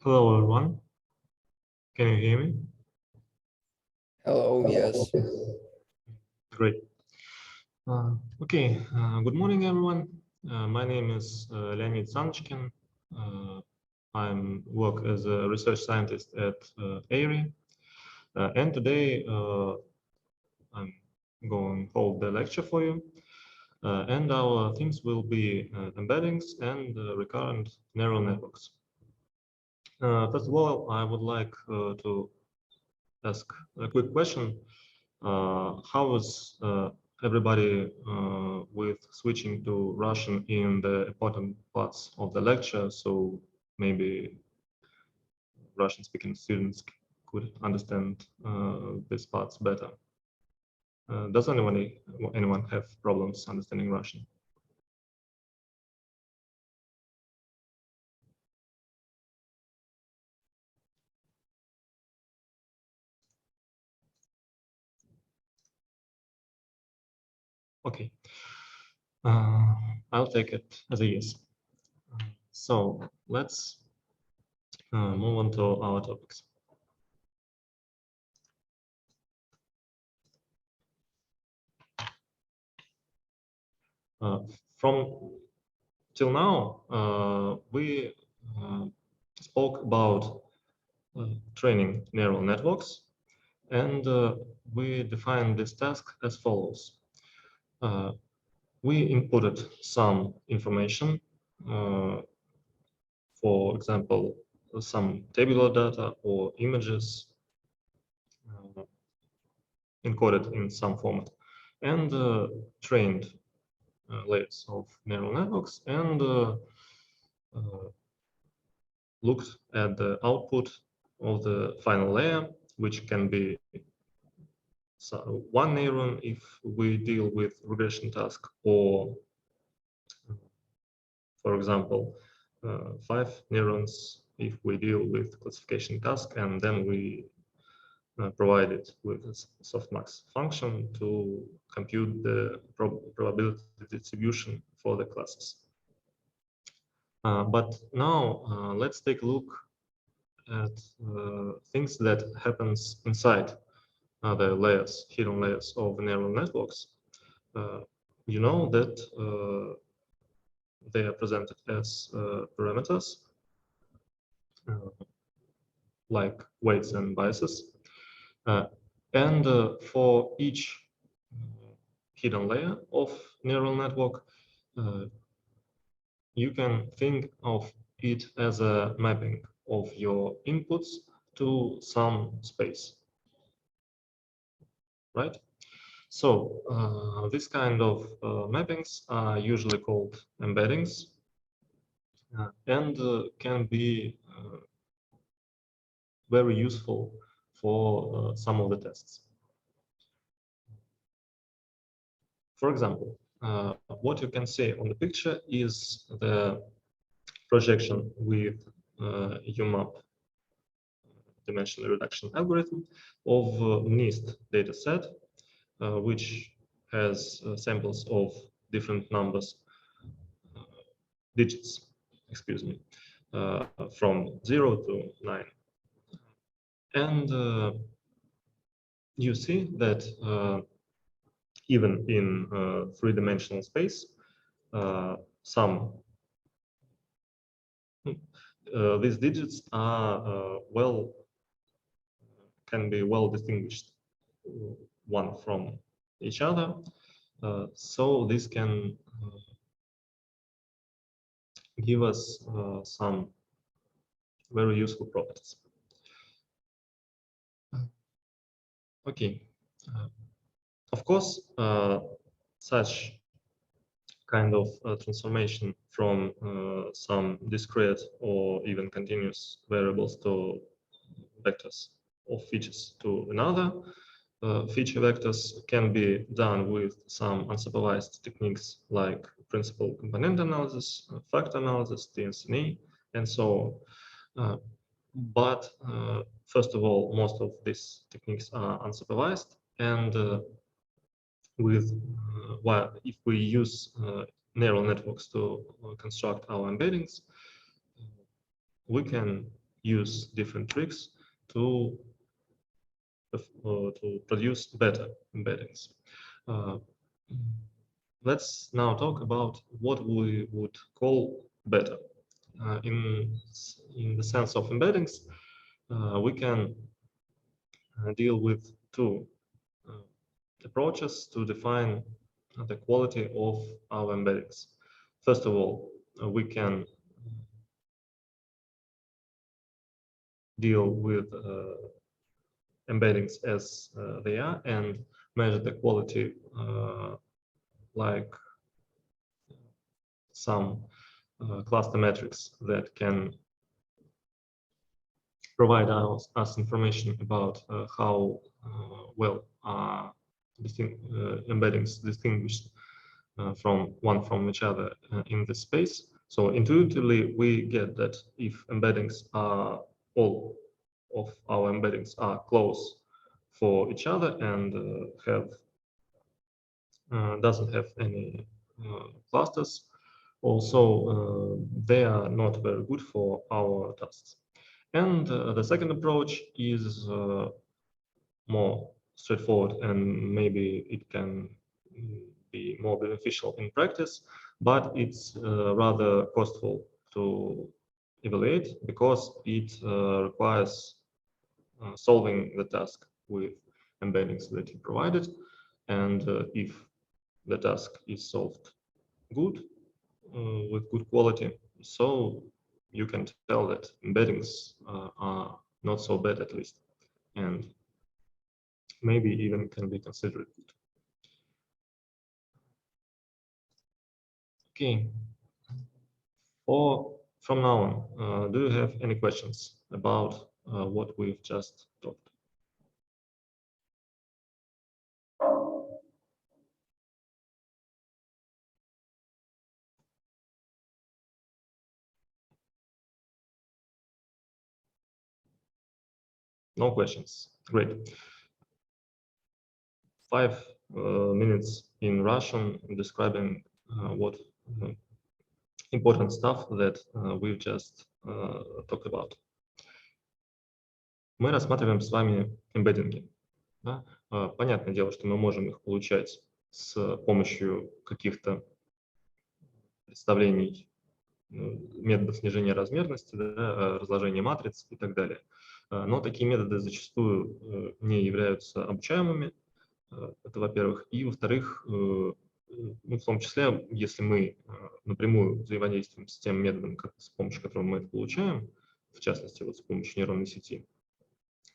Hello, everyone. Can you hear me? Hello, yes. Great. Good morning, everyone. My name is Leonid Sanochkin. I work as a research scientist at AIRI. And today I'm going to hold the lecture for you. And our themes will be embeddings and recurrent neural networks. First of all, I would like to ask a quick question. How is everybody with switching to Russian in the important parts of the lecture? So maybe Russian-speaking students could understand these parts better. Does anyone have problems understanding Russian? Okay, I'll take it as a yes. So let's move on to our topics. From till now, we spoke about training neural networks, and we defined this task as follows. We inputted some information, for example, some tabular data or images encoded in some format, and trained layers of neural networks, and looked at the output of the final layer, which can be one neuron if we deal with regression task, or for example, 5 neurons if we deal with classification task, and then we provide it with a softmax function to compute the probability distribution for the classes. But now let's take a look at things that happens inside the layers, hidden layers of neural networks. You know that they are presented as parameters like weights and biases. And for each hidden layer of neural network, you can think of it as a mapping of your inputs to some space, right? So this kind of mappings are usually called embeddings, and can be very useful for some of the tests. For example, what you can see on the picture is the projection with UMAP dimensional reduction algorithm of NIST dataset, which has samples of different numbers, digits, excuse me, from 0 to 9. And you see that even in three-dimensional space, some these digits are can be well distinguished one from each other. So this can give us some very useful properties. Okay, of course, such kind of transformation from some discrete or even continuous variables to vectors of features to another feature vectors can be done with some unsupervised techniques like principal component analysis, factor analysis, DSBA, and so on. But first of all, most of these techniques are unsupervised, and if we use neural networks to construct our embeddings, we can use different tricks to produce better embeddings. Let's now talk about what we would call better. In the sense of embeddings, we can deal with two approaches to define the quality of our embeddings. First of all, we can deal with embeddings as they are and measure the quality like some cluster metrics that can provide us information about how well embeddings distinguished from each other in this space. So intuitively, we get that if embeddings are all of our embeddings are close for each other and doesn't have any clusters, also they are not very good for our tasks. And the second approach is more straightforward, and maybe it can be more beneficial in practice, but it's rather costly to evaluate because it requires solving the task with embeddings that you provided. And if the task is solved good, with good quality, so you can tell that embeddings are not so bad at least, and maybe even can be considered good. Okay. Or from now on, do you have any questions about what we've just talked? No questions. Great. 5 minutes in Russian describing what important stuff that we've just talked about. Мы рассматриваем с вами эмбеддинги. Да? Понятное дело, что мы можем их получать с помощью каких-то представлений, методов снижения размерности, да, разложения матриц и так далее. Но такие методы зачастую не являются обучаемыми, это во-первых. И во-вторых, ну, в том числе, если мы напрямую взаимодействуем с тем методом, с помощью которого мы это получаем, в частности, вот с помощью нейронной сети,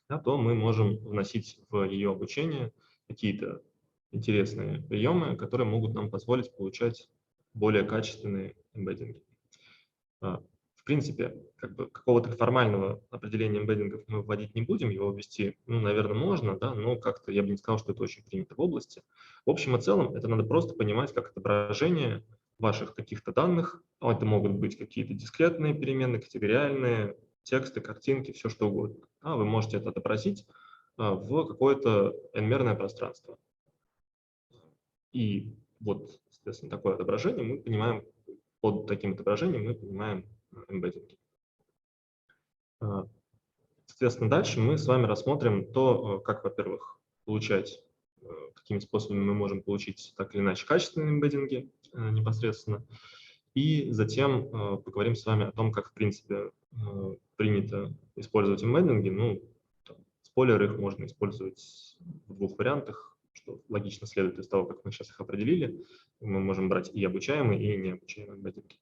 да, то мы можем вносить в ее обучение какие-то интересные приемы, которые могут нам позволить получать более качественные эмбеддинги. В принципе, как бы какого-то формального определения эмбеддингов мы вводить не будем, его ввести, ну, наверное, можно, да, но как-то я бы не сказал, что это очень принято в области. В общем и целом, это надо просто понимать как отображение ваших каких-то данных. Это могут быть какие-то дискретные переменные, категориальные, тексты, картинки, все что угодно. А вы можете это отобразить в какое-то n-мерное пространство. И вот, соответственно, такое отображение мы понимаем, под таким отображением мы понимаем эмбеддинги. Соответственно, дальше мы с вами рассмотрим то, как, во-первых, получать, какими способами мы можем получить так или иначе качественные эмбеддинги непосредственно. И затем поговорим с вами о том, как, в принципе, принято использовать эмбеддинги. Ну, спойлеры, их можно использовать в двух вариантах, что логично следует из того, как мы сейчас их определили. Мы можем брать и обучаемые, и необучаемые эмбеддинги.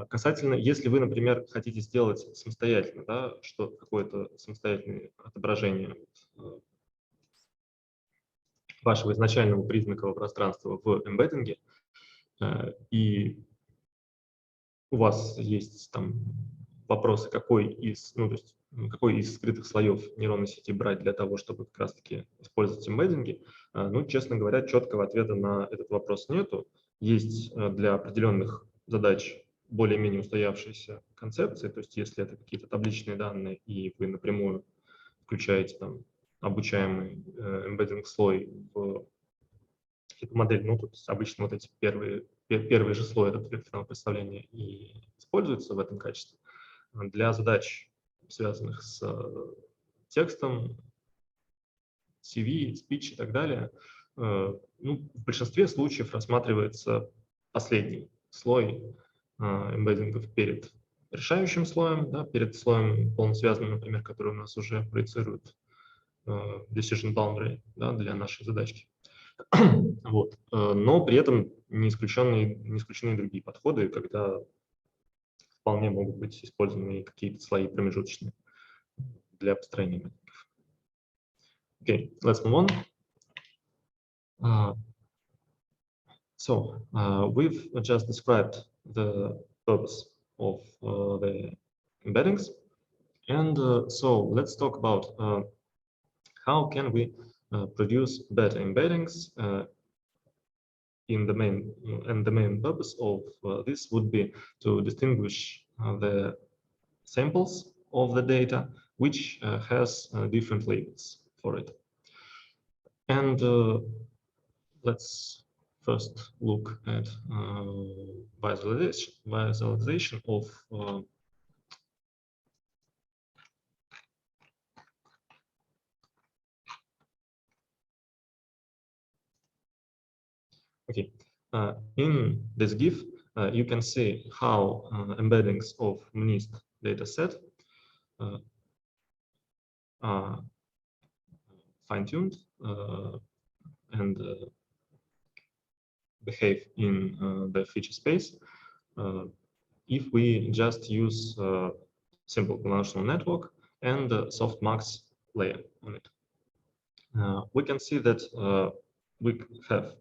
Касательно, если вы, например, хотите сделать самостоятельно, да, что какое-то самостоятельное отображение вашего изначального признакового пространства в эмбеддинге, и у вас есть там вопросы, какой из скрытых слоев нейронной сети брать для того, чтобы как раз-таки использовать эмбеддинги, ну, честно говоря, четкого ответа на этот вопрос нету. Есть для определенных задач более-менее устоявшиеся концепции, то есть если это какие-то табличные данные, и вы напрямую включаете там обучаемый эмбеддинг-слой в эту модель, ну, тут обычно вот эти первый же слой этого векторного представления и используется в этом качестве. Для задач связанных с текстом, CV, speech и так далее, ну, в большинстве случаев рассматривается последний слой эмбеддингов перед решающим слоем, да, перед слоем полносвязанным, например, который у нас уже проецирует decision boundary, да, для нашей задачки. Вот. Но при этом не исключены другие подходы, когда вполне могут быть использованы какие-то слои промежуточные для построения эмбеддингов. Okay, let's move on. So we've just described the purpose of the embeddings, and so let's talk about how can we produce better embeddings. In the main purpose of this would be to distinguish the samples of the data which has different labels for it. And let's first look at visualization of okay. In this GIF, you can see how embeddings of MNIST dataset are fine-tuned and behave in the feature space if we just use simple convolutional network and the softmax layer on it. We can see that we have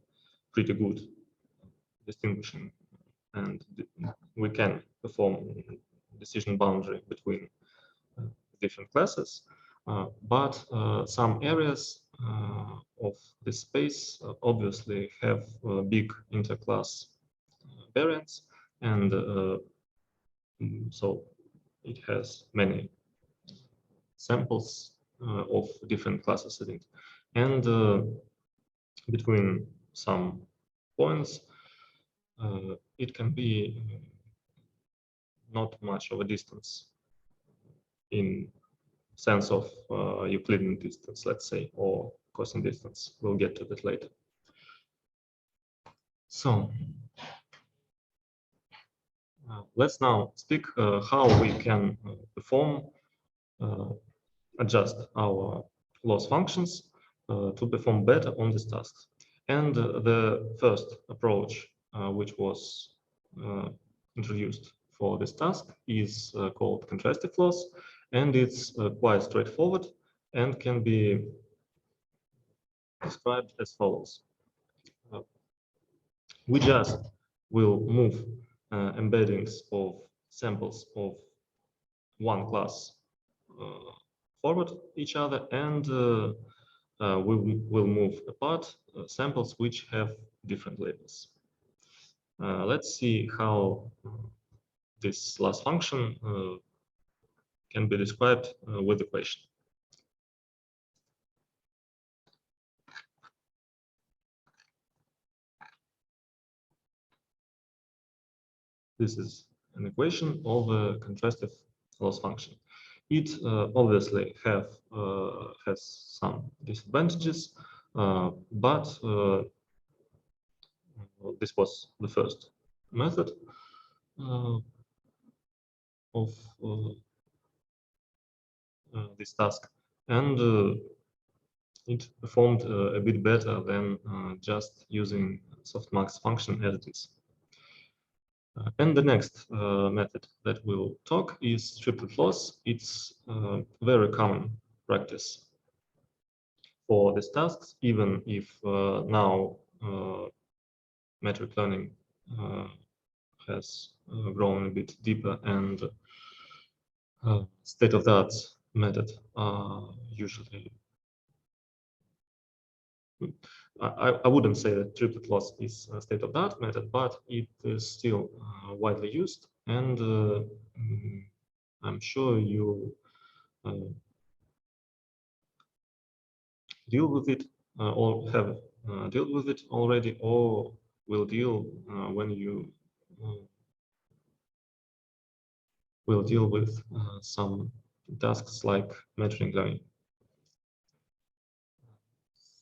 pretty good distinguishing, and we can perform decision boundary between different classes, but some areas of this space obviously have big interclass variance, and so it has many samples of different classes in it. And between some points, it can be not much of a distance in sense of Euclidean distance, let's say, or cosine distance. We'll get to that later. So let's now speak how we can perform, adjust our loss functions to perform better on these tasks. And the first approach, which was introduced for this task, is called contrastive loss, and it's quite straightforward and can be described as follows. We just will move embeddings of samples of one class forward each other, and we will move apart samples which have different labels. Let's see how this last function can be described with the question. This is an equation of a contrastive loss function. It obviously has some disadvantages, but this was the first method of this task, and it performed a bit better than just using softmax function as it is. And the next method that we'll talk is triplet loss. It's a very common practice for these tasks, even if now metric learning has grown a bit deeper, and state-of-the-art method usually. I wouldn't say that triplet loss is a state-of-the-art method, but it is still widely used, and I'm sure you deal with it or have dealt with it already, or will deal when you will deal with some tasks like metering learning.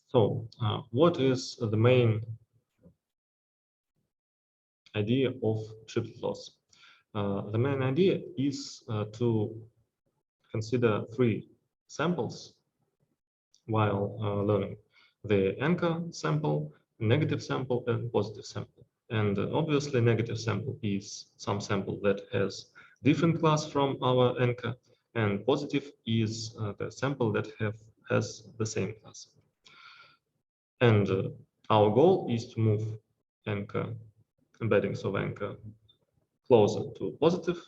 So, what is the main idea of triplet loss? The main idea is to consider three samples while learning: the anchor sample, negative sample, and positive sample. And obviously, negative sample is some sample that has different class from our anchor, and positive is the sample that has the same class. And our goal is to move anchor embeddings of anchor closer to positive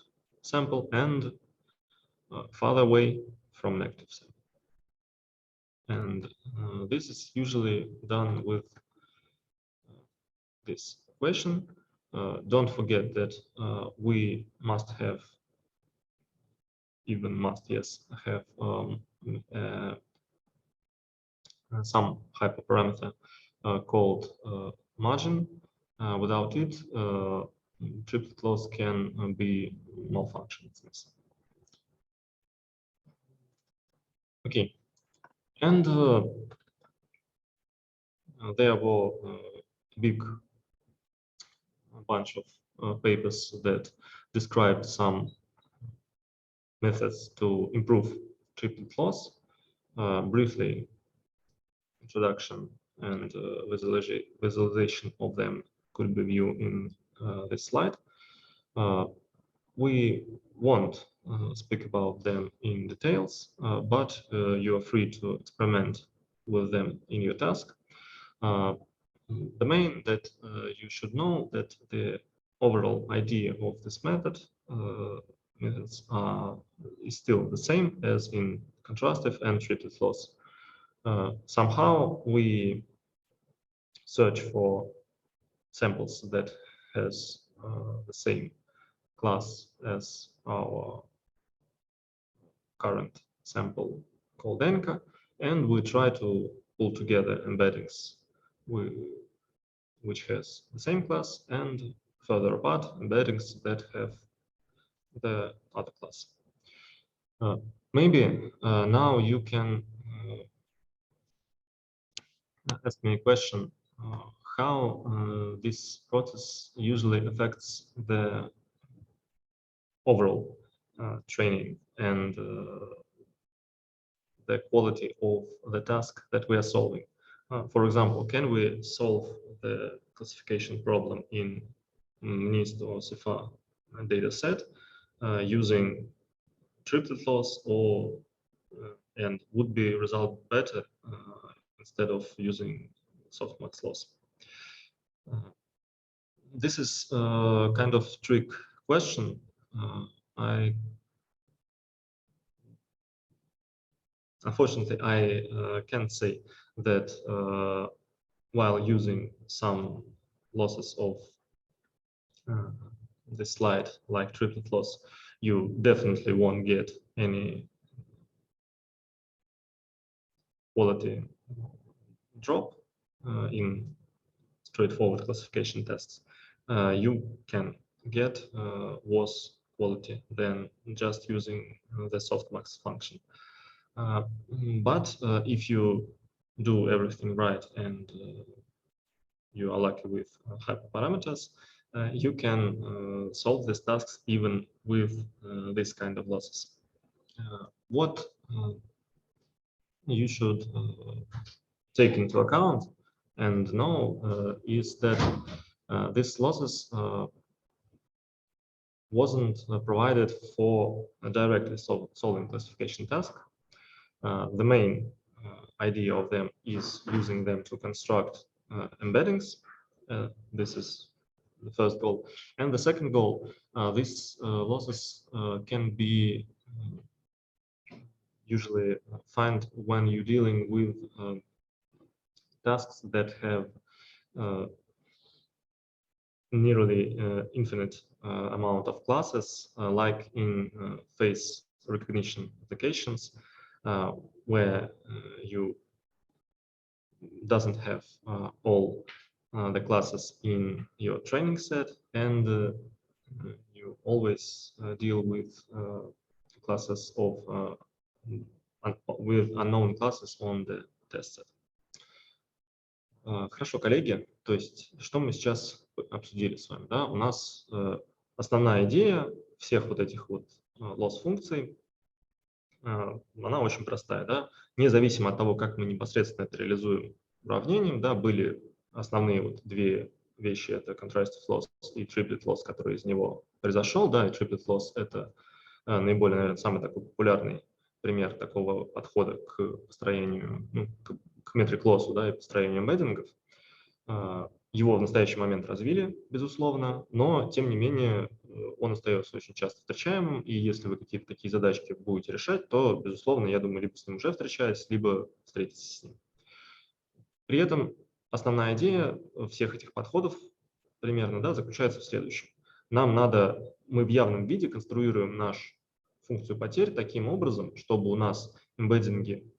sample and farther away from negative sample. And this is usually done with this equation. Don't forget that we must have, have some hyperparameter called margin. Without it, triplet loss can be malfunctions. Okay, and there were big bunch of papers that described some methods to improve triplet loss. Briefly, introduction and visualization of them could be viewed in this slide. We won't speak about them in details, but you are free to experiment with them in your task. The main that you should know that the overall idea of this methods is still the same as in contrastive and triplet loss. Somehow we search for samples that has the same class as our current sample called anchor, and we try to pull together embeddings which has the same class, and further apart embeddings that have the other class. Maybe now you can ask me a question: how this process usually affects the overall training and the quality of the task that we are solving. For example, can we solve the classification problem in NIST or CIFAR data set using triplet loss, or and would be result better instead of using softmax loss? This is a kind of trick question. Unfortunately, I can't say that while using some losses of this slide, like triplet loss, you definitely won't get any quality drop in straightforward classification tests. You can get worse quality than just using the softmax function. But if you do everything right and you are lucky with hyperparameters, you can solve these tasks even with this kind of losses. What you should take into account and know is that these losses wasn't provided for directly solving classification task. The main idea of them is using them to construct embeddings. This is the first goal. And the second goal, these losses can be usually found when you're dealing with tasks that have nearly infinite amount of classes, like in face recognition applications, where you doesn't have all the classes in your training set, and you always deal with classes of with unknown classes on the test set. Хорошо, коллеги, то есть что мы сейчас обсудили с вами? Да? У нас основная идея всех вот этих вот loss-функций, она очень простая. Да? Независимо от того, как мы непосредственно это реализуем уравнением, да, были основные вот две вещи, это contrastive loss и triplet loss, который из него произошел. Да, и triplet loss – это наиболее, наверное, самый такой популярный пример такого подхода к построению, ну, к метрик-лоссу, да, и построению эмбеддингов. Его в настоящий момент развили, безусловно, но, тем не менее, он остается очень часто встречаемым, и если вы какие-то такие задачки будете решать, то, безусловно, я думаю, либо с ним уже встречались, либо встретитесь с ним. При этом основная идея всех этих подходов примерно, да, заключается в следующем. Мы в явном виде конструируем нашу функцию потерь таким образом, чтобы у нас эмбеддинги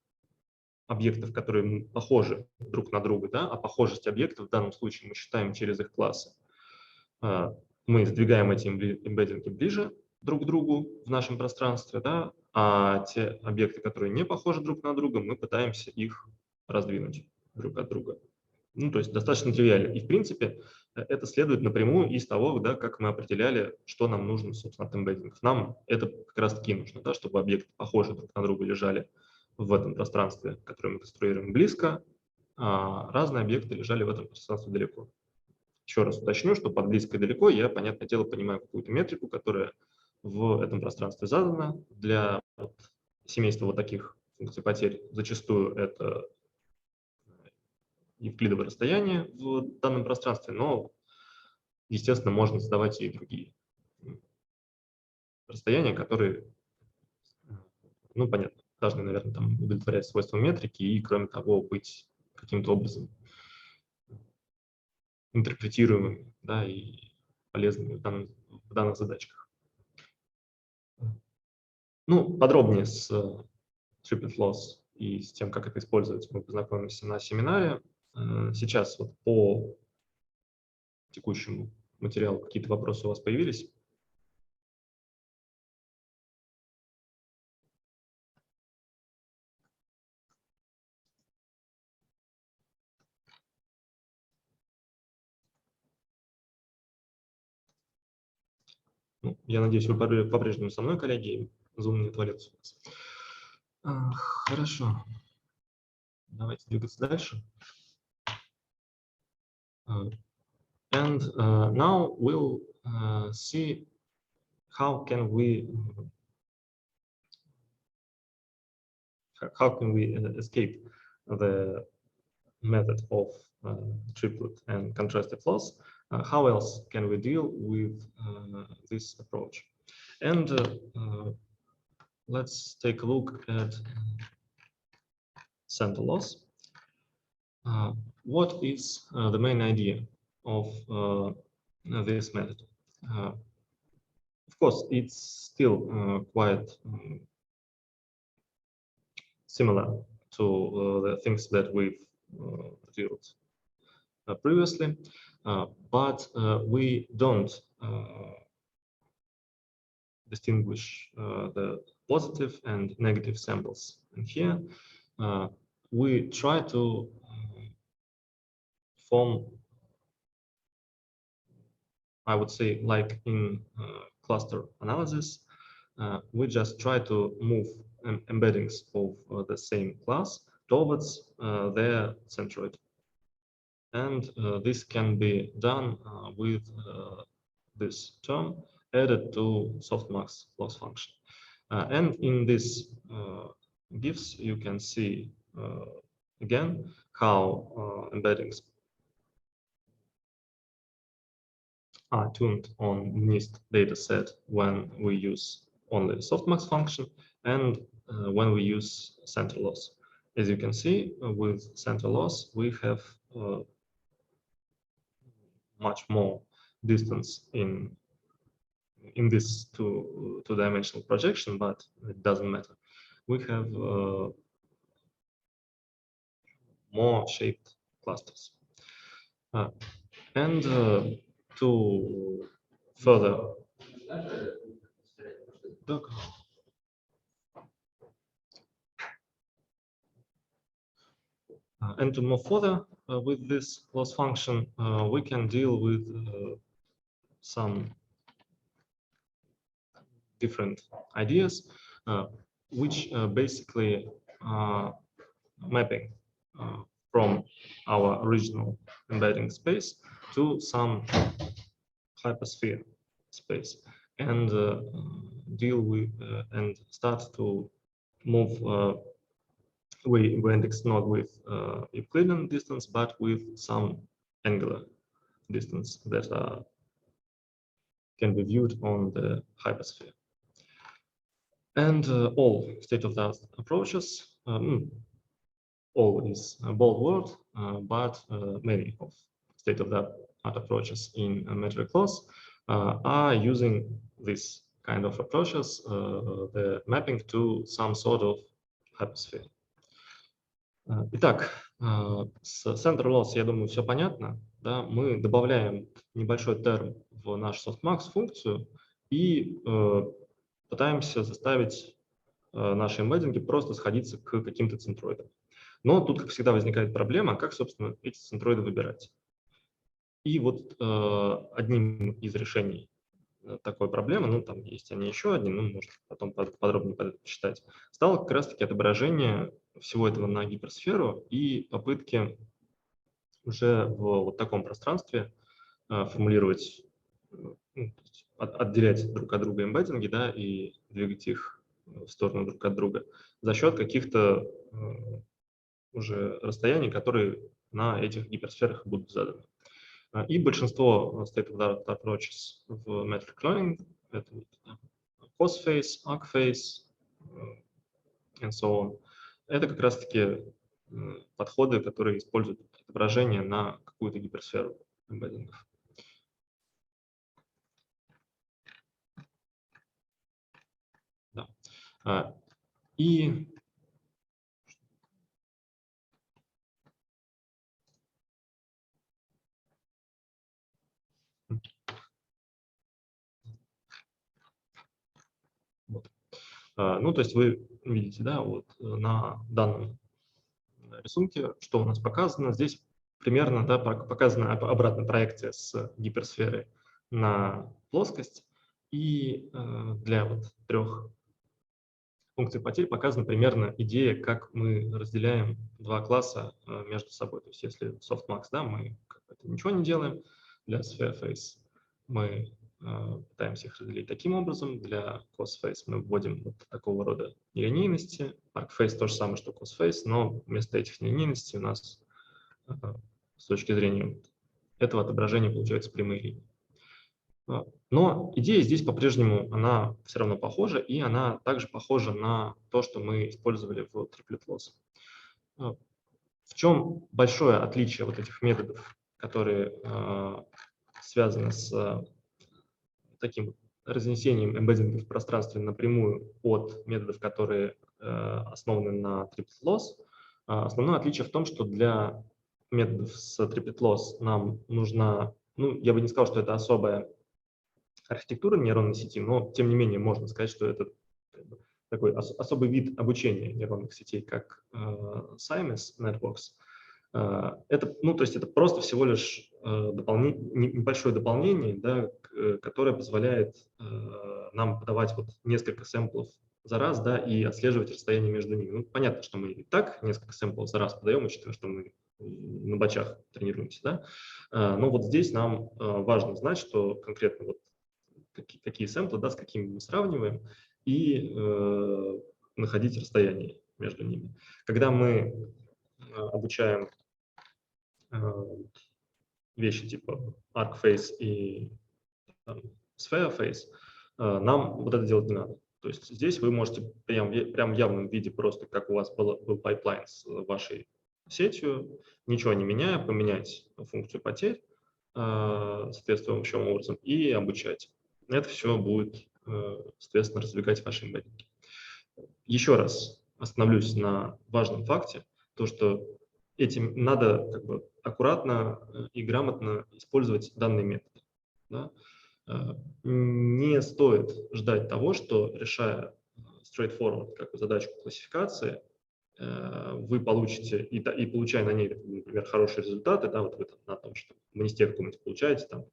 объектов, которые похожи друг на друга, да, а похожесть объектов в данном случае мы считаем через их классы. Мы сдвигаем эти эмбеддинги ближе друг к другу в нашем пространстве, да, а те объекты, которые не похожи друг на друга, мы пытаемся их раздвинуть друг от друга. Ну, то есть достаточно тривиально. И, в принципе, это следует напрямую из того, да, как мы определяли, что нам нужно, собственно, от эмбеддингов. Нам это как раз-таки нужно, да, чтобы объекты похожи друг на друга лежали в этом пространстве, которое мы конструируем близко, а разные объекты лежали в этом пространстве далеко. Еще раз уточню, что под близко и далеко я, понятное дело, понимаю какую-то метрику, которая в этом пространстве задана. Для семейства вот таких функций потерь зачастую это евклидово расстояние в данном пространстве, но, естественно, можно задавать и другие расстояния, которые, ну, понятно, должны, наверное, там удовлетворять свойствам метрики и, кроме того, быть каким-то образом интерпретируемыми, да, и полезными в данных задачках. Ну, подробнее с triplet loss и с тем, как это использовать, мы познакомимся на семинаре. Сейчас вот по текущему материалу какие-то вопросы у вас появились? Ну, я надеюсь, вы по-прежнему со мной, коллеги, Zoom не отвалится у нас. Хорошо. Давайте двигаться дальше. And now we'll see how can we escape the method of triplet and contrastive loss. How else can we deal with this approach? And let's take a look at center loss. What is the main idea of this method? Of course, it's still quite similar to the things that we've reviewed previously, but we don't distinguish the positive and negative samples. And here we try to form, I would say, like in cluster analysis, we just try to move embeddings of the same class towards their centroid. And this can be done with this term added to softmax loss function. And in this GIFs, you can see again how embeddings are tuned on NIST dataset when we use only softmax function and when we use center loss. As you can see, with center loss, we have much more distance in this two-dimensional projection, but it doesn't matter. We have more shaped clusters. And to further And to move further with this loss function, we can deal with some different ideas, which basically mapping from our original embedding space to some hypersphere space, and deal with and start to move. We index not with Euclidean distance, but with some angular distance that can be viewed on the hypersphere. And all state-of-the-art approaches, all is a bold word, but many of state-of-the-art approaches in metric loss are using this kind of approaches, the mapping to some sort of hypersphere. Итак, с center loss, я думаю, все понятно. Да? Мы добавляем небольшой терм в наш softmax функцию и пытаемся заставить наши эмбеддинги просто сходиться к каким-то центроидам. Но тут, как всегда, возникает проблема, как, собственно, эти центроиды выбирать. И вот одним из решений такой проблемы, ну, там есть они еще одни, ну, можно потом подробнее почитать, стало как раз-таки отображение всего этого на гиперсферу и попытки уже в вот таком пространстве формулировать, отделять друг от друга эмбеддинги, да, и двигать их в сторону друг от друга за счет каких-то уже расстояний, которые на этих гиперсферах будут заданы. И большинство state-of-the-art approaches в metric learning — это cos phase, arc phase, and so on. Это как раз-таки подходы, которые используют отображение на какую-то гиперсферу эмбеддингов. Да. И вот. Ну, то есть вы видите, да, вот на данном рисунке, что у нас показано. Здесь примерно, да, показана обратная проекция с гиперсферы на плоскость. И для вот 3 функций потерь показана примерно идея, как мы разделяем 2 класса между собой. То есть если softmax, да, мы ничего не делаем. Для sphere-face мы пытаемся их разделить таким образом. Для cos-face мы вводим вот такого рода нелинейности. Arc-face то же самое, что cos-face, но вместо этих нелинейностей у нас с точки зрения этого отображения получаются прямые линии. Но идея здесь по-прежнему, она все равно похожа, и она также похожа на то, что мы использовали в triplet loss. В чем большое отличие вот этих методов, которые связаны с таким разнесением эмбеддингов в пространстве напрямую от методов, которые основаны на triplet loss? Основное отличие в том, что для методов с triplet loss нам нужна, ну, я бы не сказал, что это особая архитектура нейронной сети, но тем не менее можно сказать, что это такой особый вид обучения нейронных сетей, как Siemens Networks. Это, ну, то есть это просто всего лишь небольшое дополнение, да, которое позволяет нам подавать вот несколько сэмплов за раз, да, и отслеживать расстояние между ними. Ну, понятно, что мы и так несколько сэмплов за раз подаем, учитывая, что мы на бачах тренируемся, да. Но вот здесь нам важно знать, что конкретно вот какие сэмплы, да, с какими мы сравниваем, и находить расстояние между ними. Когда мы обучаем вещи типа arc-face и sphere-face, нам вот это делать не надо. То есть здесь вы можете прям в явном виде, просто как у вас был пайплайн с вашей сетью, ничего не меняя, поменять функцию потерь соответствующим образом и обучать. Это все будет, соответственно, развлекать ваши эмбеддинги. Еще раз остановлюсь на важном факте, то, что этим надо как бы аккуратно и грамотно использовать данные методы. Да? Не стоит ждать того, что, решая straightforward как бы задачку классификации, вы получите, и получая на ней, например, хорошие результаты, да, вот вы там, на том, что в монесте каком-нибудь получаете там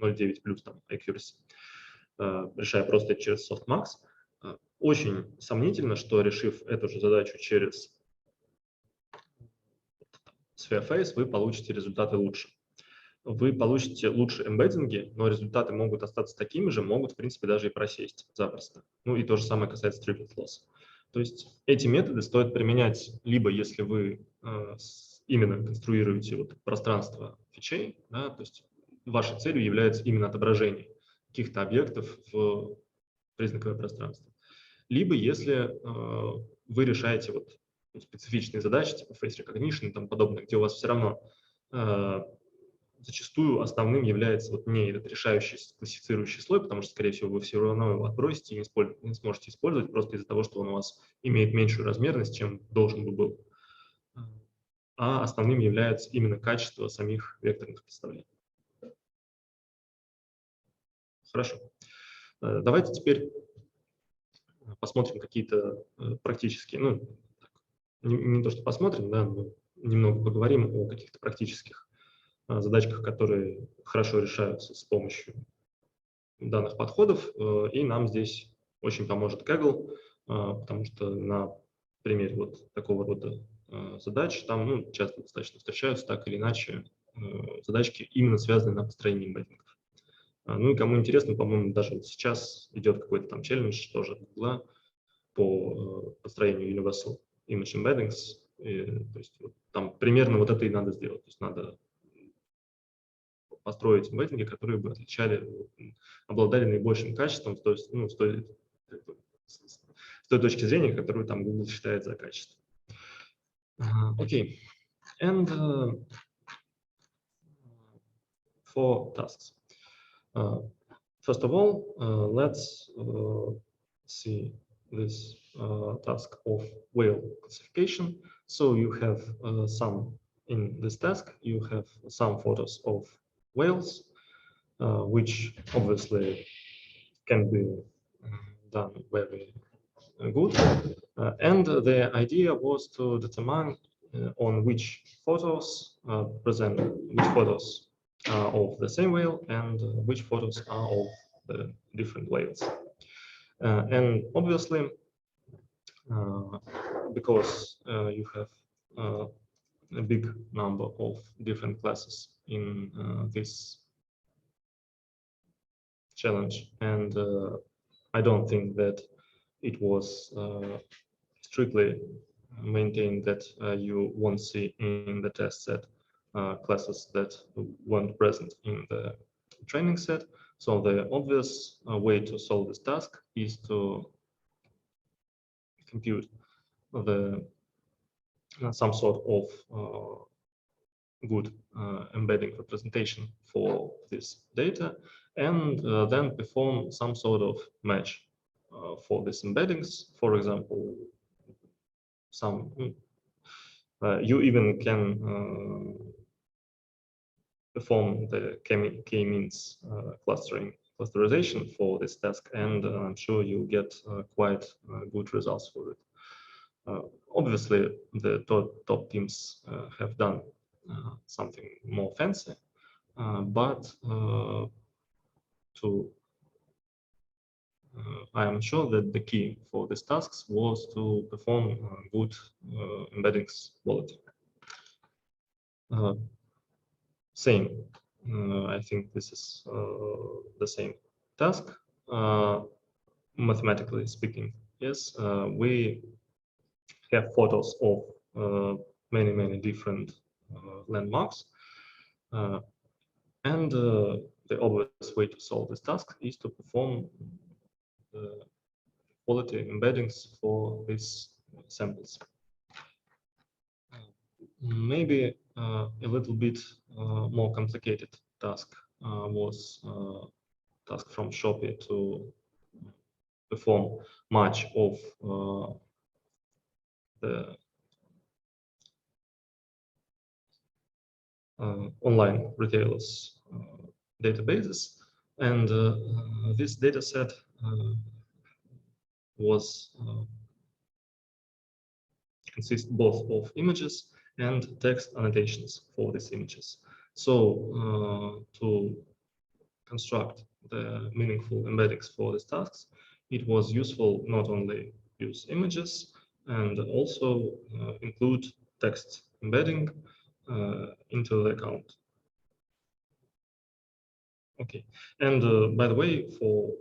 0,9 плюс там accuracy, решая просто через softmax, очень сомнительно, что решив эту же задачу через Sphereface, вы получите результаты лучше. Вы получите лучше эмбеддинги, но результаты могут остаться такими же, могут, в принципе, даже и просесть запросто. Ну и то же самое касается triplet loss. То есть эти методы стоит применять либо если вы именно конструируете вот пространство фичей, да, то есть вашей целью является именно отображение каких-то объектов в признаковое пространство. Либо если вы решаете вот специфичные задачи, типа face recognition и тому подобное, где у вас все равно зачастую основным является вот не этот решающий классифицирующий слой, потому что, скорее всего, вы все равно его отбросите и не сможете использовать просто из-за того, что он у вас имеет меньшую размерность, чем должен бы был. А основным является именно качество самих векторных представлений. Хорошо. Давайте теперь посмотрим какие-то практические, ну, не то, что посмотрим, да, но немного поговорим о каких-то практических задачках, которые хорошо решаются с помощью данных подходов, и нам здесь очень поможет Kaggle, потому что на примере вот такого рода задач там часто достаточно встречаются так или иначе задачки, именно связанные на построении эмбеддингов. Ну и кому интересно, по-моему, даже вот сейчас идет какой-то там челлендж тоже от Google по построению Universal Image Embeddings, то есть вот там примерно вот это и надо сделать, то есть надо построить эмбеддинги, которые бы обладали наибольшим качеством, то есть, с той точки зрения, которую там Google считает за качество. Окей. And for tasks. First of all, let's see this task of whale classification. So you have in this task, you have some photos of whales, which obviously can be done very good. And the idea was to determine on which photos present which photos are of the same whale and which photos are of the different whales. And obviously, because you have a big number of different classes in this challenge, and I don't think that it was strictly maintained that you won't see in the test set classes that weren't present in the training set. So the obvious way to solve this task is to compute some sort of good embedding representation for this data, and then perform some sort of match for these embeddings. For example, you even can perform the k-means clusterization for this task, and I'm sure you get quite good results for it. Obviously, the top teams have done something more fancy, but I am sure that the key for these tasks was to perform good embeddings quality. Same, I think this is the same task. Mathematically speaking, yes, we have photos of many different landmarks, and the obvious way to solve this task is to perform the quality embeddings for these samples. Maybe a little bit more complicated task was task from Shopee to perform much of the online retailers databases, and this data set was consist both of images and text annotations for these images. So to construct the meaningful embeddings for these tasks, it was useful not only use images and also include text embedding into the account. Okay, and by the way, for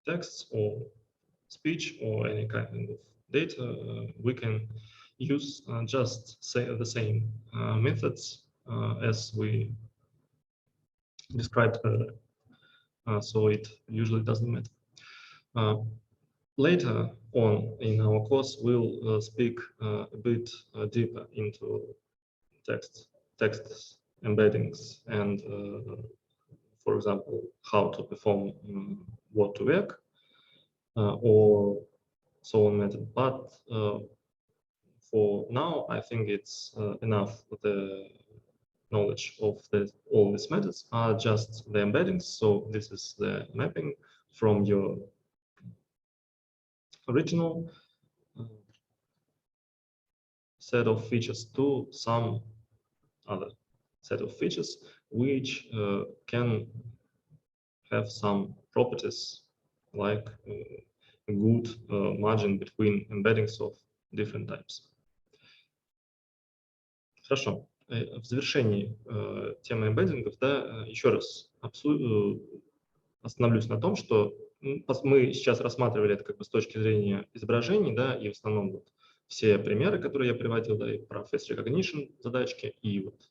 texts or speech or any kind of data, we can use just the same methods as we described earlier. So it usually doesn't matter. Later on in our course, we'll speak a bit deeper into text embeddings and, for example, how to perform word-to-vec or so on method. But for now, I think it's enough. The knowledge of all these methods are just the embeddings. So this is the mapping from your original set of features to some other set of features, which can have some properties like a good margin between embeddings of different types. Хорошо. В завершении темы эмбеддингов, да, еще раз остановлюсь на том, что мы сейчас рассматривали это как бы с точки зрения изображений, да, и в основном вот все примеры, которые я приводил, да, и про face recognition задачки, и вот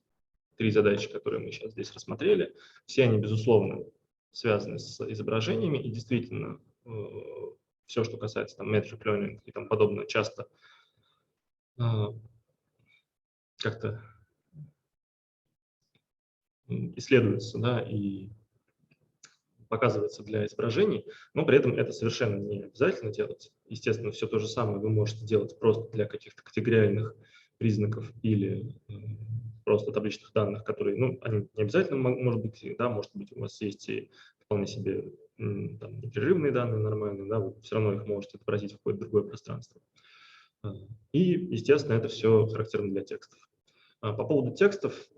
3 задачи, которые мы сейчас здесь рассмотрели, все они, безусловно, связаны с изображениями, и действительно все, что касается там metric learning и тому подобное, часто как-то исследуется, да, и показывается для изображений, но при этом это совершенно не обязательно делать. Естественно, все то же самое вы можете делать просто для каких-то категориальных признаков или просто табличных данных, которые, ну, они не обязательно, может быть, да, может быть, у вас есть и вполне себе там, непрерывные данные нормальные, да, вы все равно их можете отобразить в какое-то другое пространство. И, естественно, это все характерно для текстов. По поводу текстов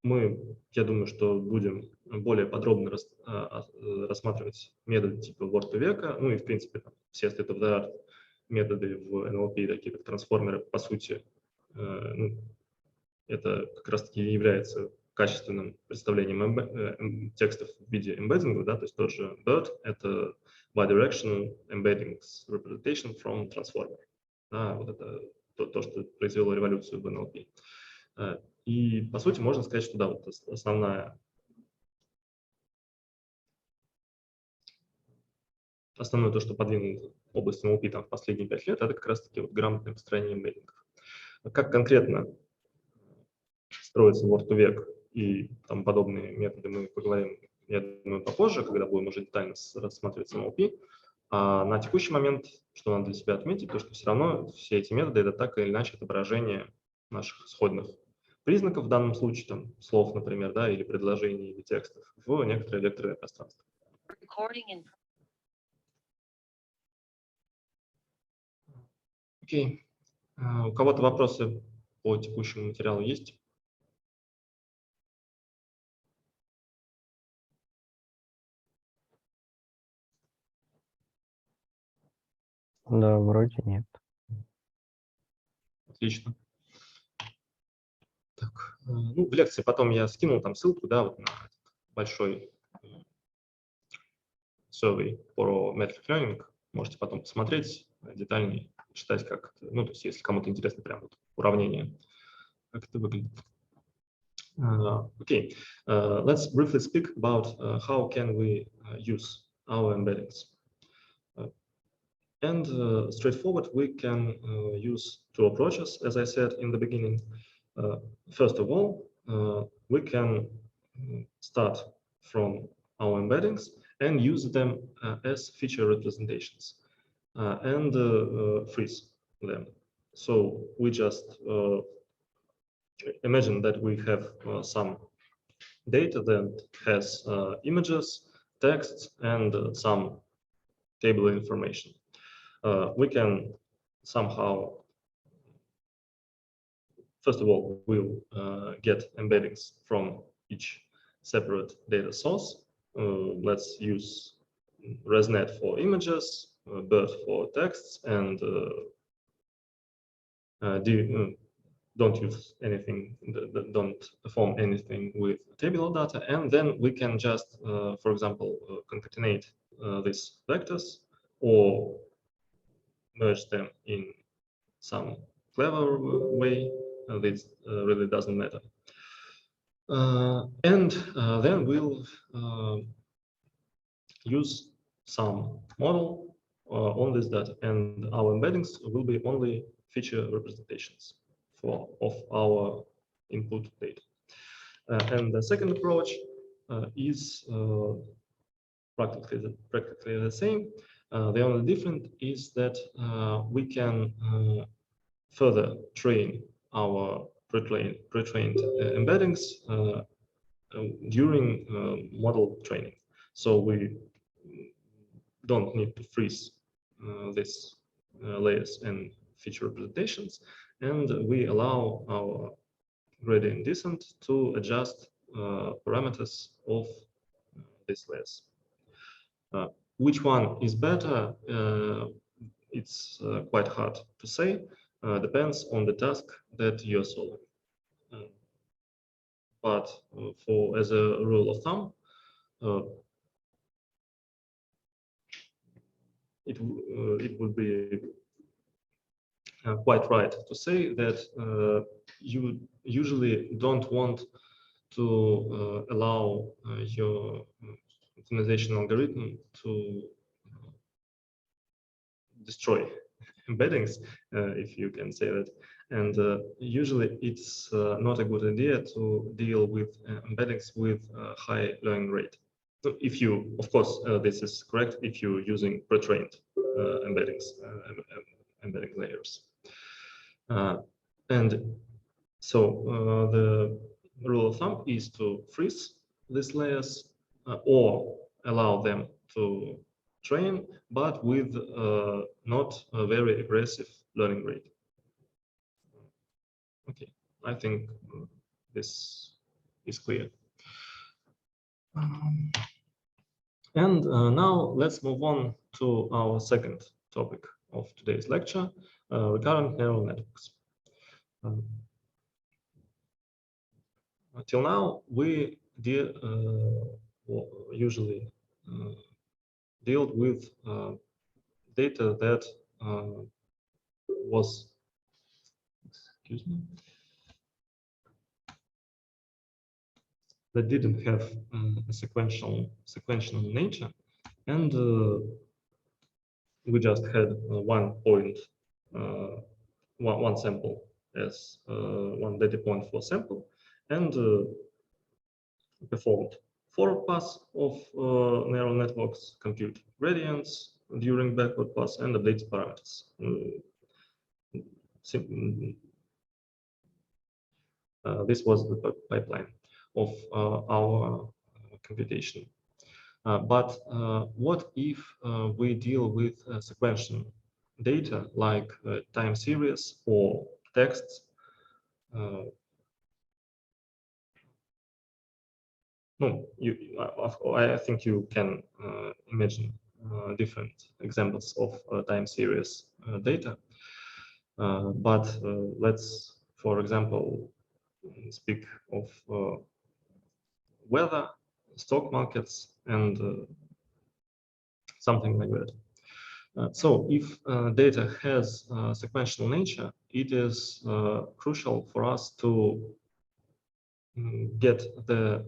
мы, я думаю, что будем более подробно рассматривать методы типа word-to-vec, ну и, в принципе, там, все state-of-the-art методы в NLP, такие как трансформеры, по сути, ну, это как раз-таки является качественным представлением текстов в виде эмбеддинга, да, то есть тот же BERT — это bidirectional embeddings representation from transformer. Да, вот это то, что произвело революцию в NLP. И, по сути, можно сказать, что да, вот основное, то, что подвинуло область NLP там, в последние 5 лет, это как раз-таки вот грамотное построение эмбеддингов. Как конкретно строится word-to-vec и там подобные методы, мы поговорим, я думаю, попозже, когда будем уже детально рассматривать NLP. А на текущий момент, что надо для себя отметить, то, что все равно все эти методы — это так или иначе отображение наших исходных признаков, в данном случае там, слов, например, да, или предложений, или текстов в некоторое векторное пространство. Окей. У кого-то вопросы по текущему материалу есть? Да, вроде нет. Отлично. Так, ну, в лекции потом я скинул там ссылку, да, вот на большой survey про metric learning. Можете потом посмотреть детальнее, читать, как это, ну, то есть, если кому-то интересно прям вот уравнение, как это выглядит. Okay, let's briefly speak about how can we use our embeddings. And straightforward, we can use 2 approaches, as I said in the beginning. First of all, we can start from our embeddings and use them as feature representations and freeze them. So we just imagine that we have some data that has images, texts, and some table information. We can somehow first of all, we'll get embeddings from each separate data source. Let's use ResNet for images, BERT for texts, and don't use anything, don't perform anything with tabular data. And then we can just, for example, concatenate these vectors or merge them in some clever way. This really doesn't matter. And then we'll use some model on this data, and our embeddings will be only feature representations of our input data. And the second approach is practically the same. The only difference is that we can further train our pre-trained embeddings during model training. So we don't need to freeze these layers and feature representations, and we allow our gradient descent to adjust parameters of these layers. Which one is better? It's quite hard to say. Depends on the task that you're solving. But as a rule of thumb, it would be quite right to say that you usually don't want to allow your optimization algorithm to destroy embeddings, if you can say that. And usually it's not a good idea to deal with embeddings with high learning rate. So if you, of course, this is correct if you're using pre-trained embedding layers. And so the rule of thumb is to freeze these layers or allow them to train, but with not a very aggressive learning rate. Okay, I think this is clear. And now let's move on to our second topic of today's lecture, recurrent neural networks. Till now, we usually dealt with data that was, excuse me, that didn't have a sequential nature, and we just had one point, one sample as one data point for sample, and performed forward pass of neural networks, compute gradients during backward pass, and update parameters. This was the pipeline of our computation. But what if we deal with sequential data like time series or texts? No, I think you can imagine different examples of time series data. But let's, for example, speak of weather, stock markets, and something like that. So if data has sequential nature, it is crucial for us to get the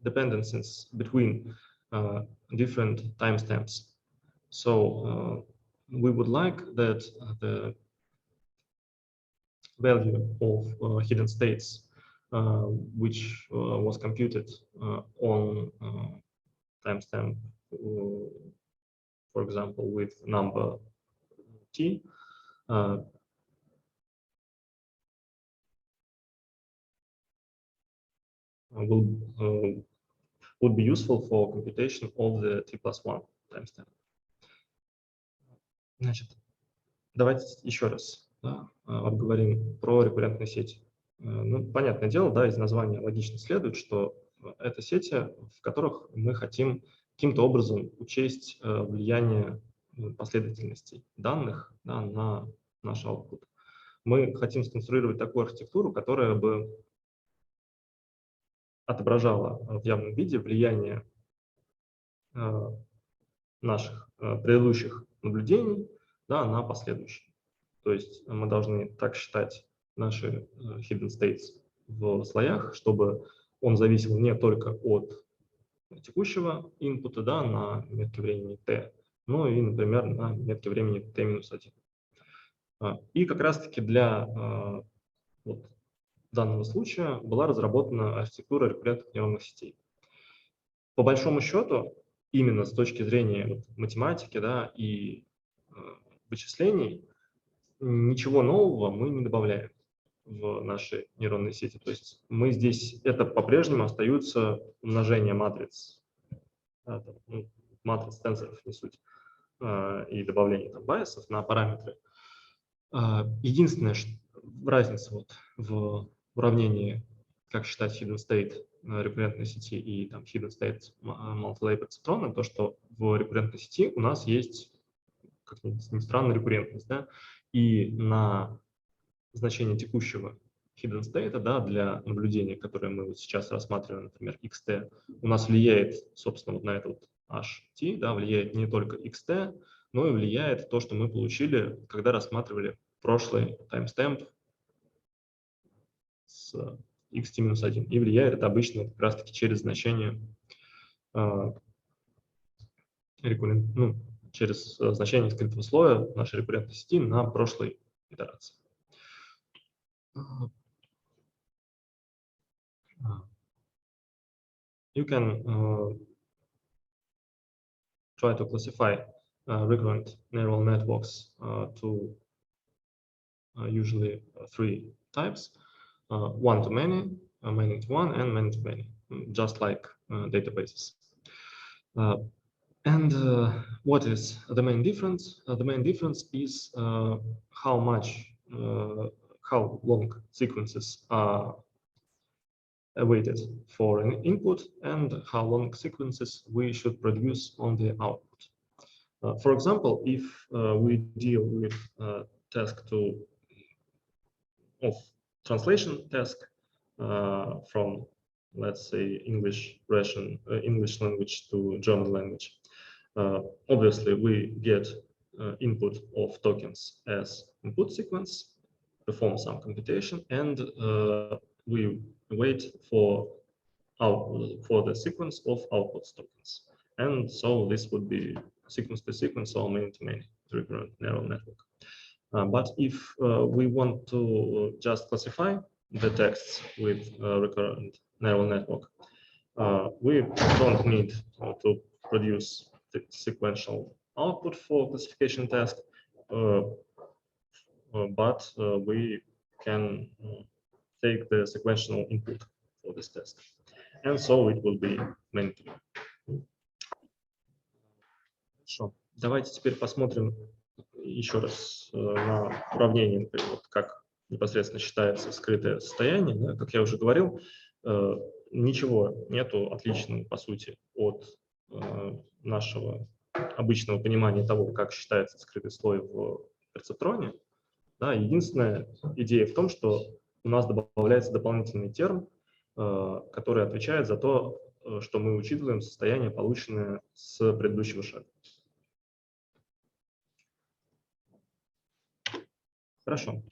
dependencies between different timestamps. So we would like that the value of hidden states, which was computed on timestamp, for example, with number t, would be useful for computation of the t+1 timestamp. Значит, давайте еще раз да, обговорим про рекуррентные сети. Ну, понятное дело, да, из названия логично следует, что это сети, в которых мы хотим каким-то образом учесть влияние последовательностей данных, да, на наш output. Мы хотим сконструировать такую архитектуру, которая бы отображала в явном виде влияние наших предыдущих наблюдений, да, на последующие. То есть мы должны так считать наши hidden states в слоях, чтобы он зависел не только от текущего инпута, да, на метке времени t, но и, например, на метке времени t-1. И как раз-таки для вот данного случая была разработана архитектура рекуррентных нейронных сетей. По большому счету, именно с точки зрения математики, да, и вычислений, ничего нового мы не добавляем в наши нейронные сети. То есть мы здесь, это по-прежнему остаются умножение матриц, да, там, ну, матриц тензоров, не суть, и добавление там байесов на параметры. Единственная разница вот в уравнении, как считать hidden state рекуррентной сети и там hidden state multi-layer перцептрона, то, что в рекуррентной сети у нас есть, как ни странно, рекуррентность, да, и на значение текущего hidden state, да, для наблюдения, которое мы вот сейчас рассматриваем, например, xt, у нас влияет, собственно, вот на это вот ht, да, влияет не только xt, но и влияет то, что мы получили, когда рассматривали прошлый timestamp с xt-1. И влияет это обычно как раз-таки через значение через значение скрытого слоя нашей рекуррентной сети на прошлой итерации. You can try to classify recurrent neural networks to usually three types: one-to-many, many-to-one, and many-to-many, just like databases. And what is the main difference? The main difference is how long sequences are awaited for an input and how long sequences we should produce on the output. For example, if we deal with task of translation task from, let's say, English language to German language, obviously we get input of tokens as input sequence, perform some computation, and we wait for the sequence of output tokens. And so this would be sequence to sequence or many-to-many recurrent neural network. But if we want to just classify the texts with recurrent neural network, we don't need to produce the sequential output for classification task, but we can take the sequential input for this test. And so it will be many-to-many. Хорошо. Давайте теперь посмотрим еще раз на уравнение, например, вот как непосредственно считается скрытое состояние. Да? Как я уже говорил, ничего нету отличного, по сути, от нашего обычного понимания того, как считается скрытый слой в перцептроне. Да? Единственная идея в том, что у нас добавляется дополнительный терм, который отвечает за то, что мы учитываем состояние, полученное с предыдущего шага. Хорошо.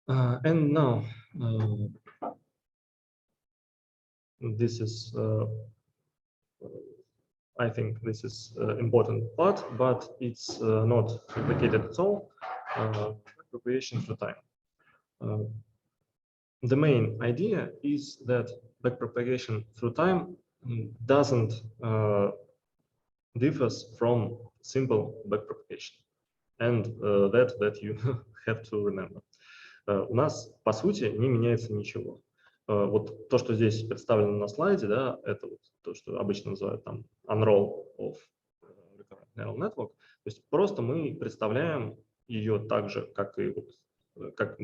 And now this is, I think this is important part, but it's not complicated at all. Backpropagation through time. The main idea is that backpropagation through time doesn't differs from simple backpropagation, and that you have to remember. У нас, по сути, не меняется ничего. Вот то, что здесь представлено на слайде, да, это вот то, что обычно называют там unroll of recurrent neural network. То есть просто мы представляем ее так же, как и как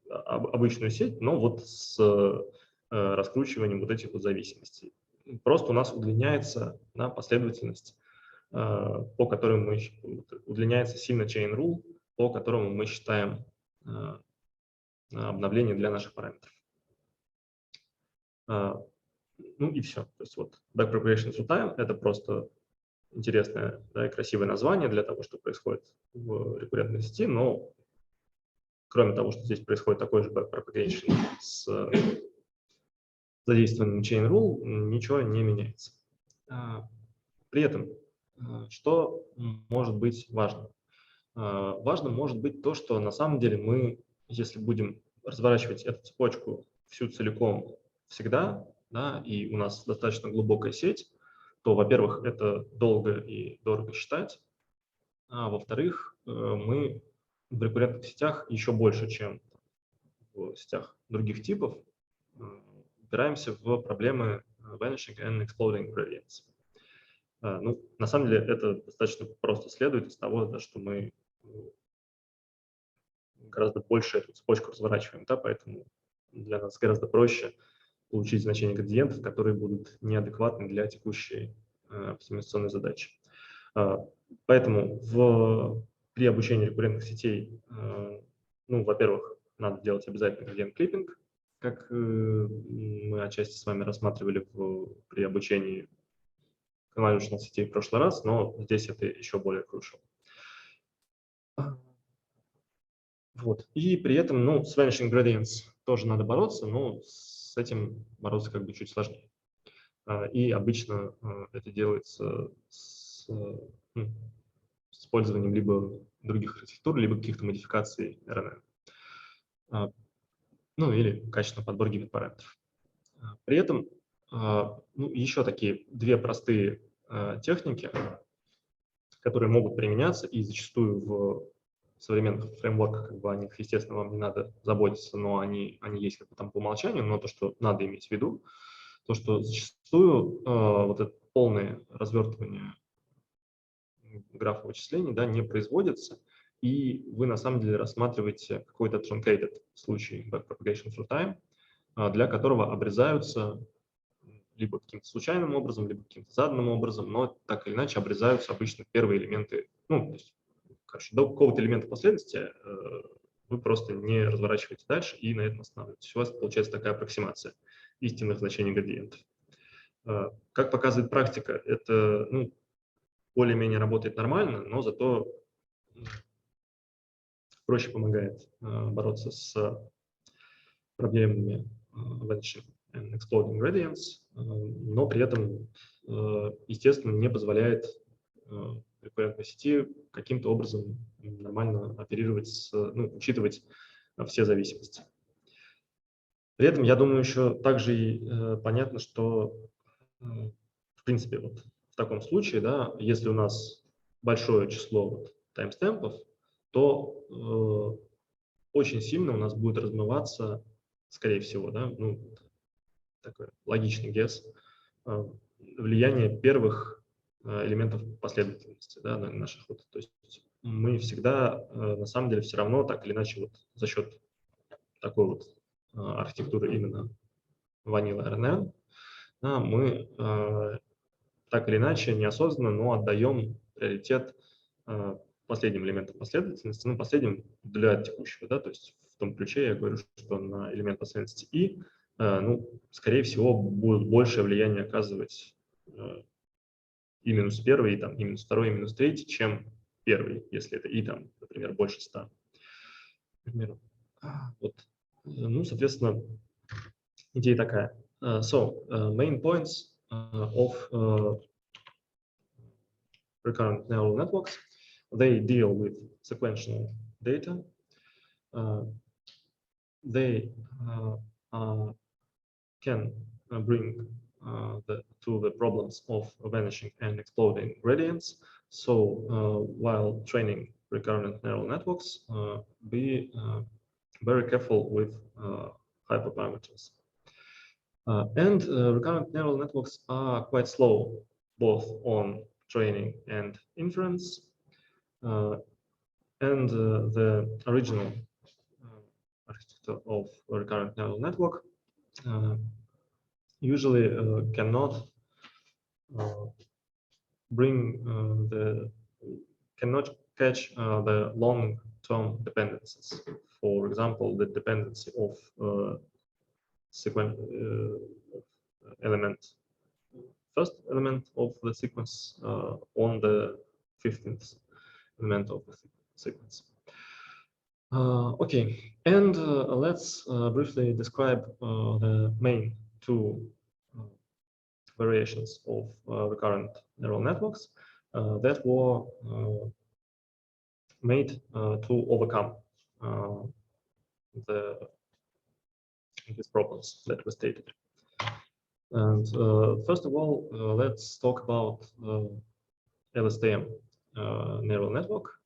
обычную сеть, но вот с раскручиванием вот этих вот зависимостей. Просто у нас удлиняется последовательность, по которой удлиняется сильно chain rule, по которому мы считаем обновление для наших параметров. Ну и все. То есть вот backpropagation through time — это просто интересное, да, и красивое название для того, что происходит в рекуррентной сети, но кроме того, что здесь происходит такой же backpropagation с задействованием chain rule, ничего не меняется. При этом, что может быть важно? Важно может быть то, что на самом деле мы, если будем разворачивать эту цепочку всю целиком всегда, да, и у нас достаточно глубокая сеть, то, во-первых, это долго и дорого считать, а во-вторых, мы в рекуррентных сетях еще больше, чем в сетях других типов, упираемся в проблемы vanishing and exploding gradients. Ну, на самом деле это достаточно просто следует из того, да, что мы гораздо больше эту цепочку разворачиваем, да, поэтому для нас гораздо проще получить значения градиентов, которые будут неадекватны для текущей оптимизационной задачи. Поэтому при обучении рекуррентных сетей, ну, во-первых, надо делать обязательно градиент-клиппинг, как мы отчасти с вами рассматривали при обучении конволюционных сетей в прошлый раз, но здесь это еще более crucial. Вот. И при этом, ну, с vanishing gradients тоже надо бороться, но с этим бороться как бы чуть сложнее. И обычно это делается с использованием либо других архитектур, либо каких-то модификаций RNN. Ну, или качественный подбор гибрид-параметров. При этом, ну, еще такие две простые техники, которые могут применяться, и зачастую в современных фреймворках, как бы о них, естественно, вам не надо заботиться, но они есть как бы там по умолчанию, но то, что надо иметь в виду, то, что зачастую вот это полное развертывание графа вычислений, да, не производится, и вы на самом деле рассматриваете какой-то truncated случай backpropagation through time, для которого обрезаются либо каким-то случайным образом, либо каким-то заданным образом, но так или иначе обрезаются обычно первые элементы, ну, то есть, короче, до какого-то элемента последовательности вы просто не разворачиваете дальше и на этом останавливаетесь. У вас получается такая аппроксимация истинных значений градиентов. Как показывает практика, это, ну, более-менее работает нормально, но зато проще помогает бороться с проблемами vanishing and exploding gradients, но при этом, естественно, не позволяет рекуррентной сети каким-то образом нормально оперировать, ну, учитывать все зависимости. При этом, я думаю, еще также и понятно, что, в принципе, вот в таком случае, да, если у нас большое число таймстемпов, то очень сильно у нас будет размываться, скорее всего, да, ну, такой логичный guess, влияние первых элементов последовательности, да, на наших вот. То есть мы всегда, на самом деле, все равно так или иначе вот за счет такой вот архитектуры именно Vanilla RNN, да, мы так или иначе неосознанно, но отдаем приоритет последним элементам последовательности, ну, последним для текущего, да, то есть в том ключе я говорю, что на элемент последовательности и, ну, скорее всего, будет большее влияние оказывать и минус первый, и, там, и минус второй, и минус третий, чем первый, если это и, там, например, больше 100. Например. Вот. Ну, соответственно, идея такая. Main points of recurrent neural networks. They deal with sequential data. They can bring to the problems of vanishing and exploding gradients. So while training recurrent neural networks, be very careful with hyperparameters. And recurrent neural networks are quite slow, both on training and inference. and the original architecture of a recurrent neural network usually cannot cannot catch the long-term dependencies. For example, the dependency of first element of the sequence on the 15th element of the sequence. Okay, and let's briefly describe the main two variations of recurrent neural networks that were made to overcome these problems that were stated. And first of all, let's talk about LSTM neural network,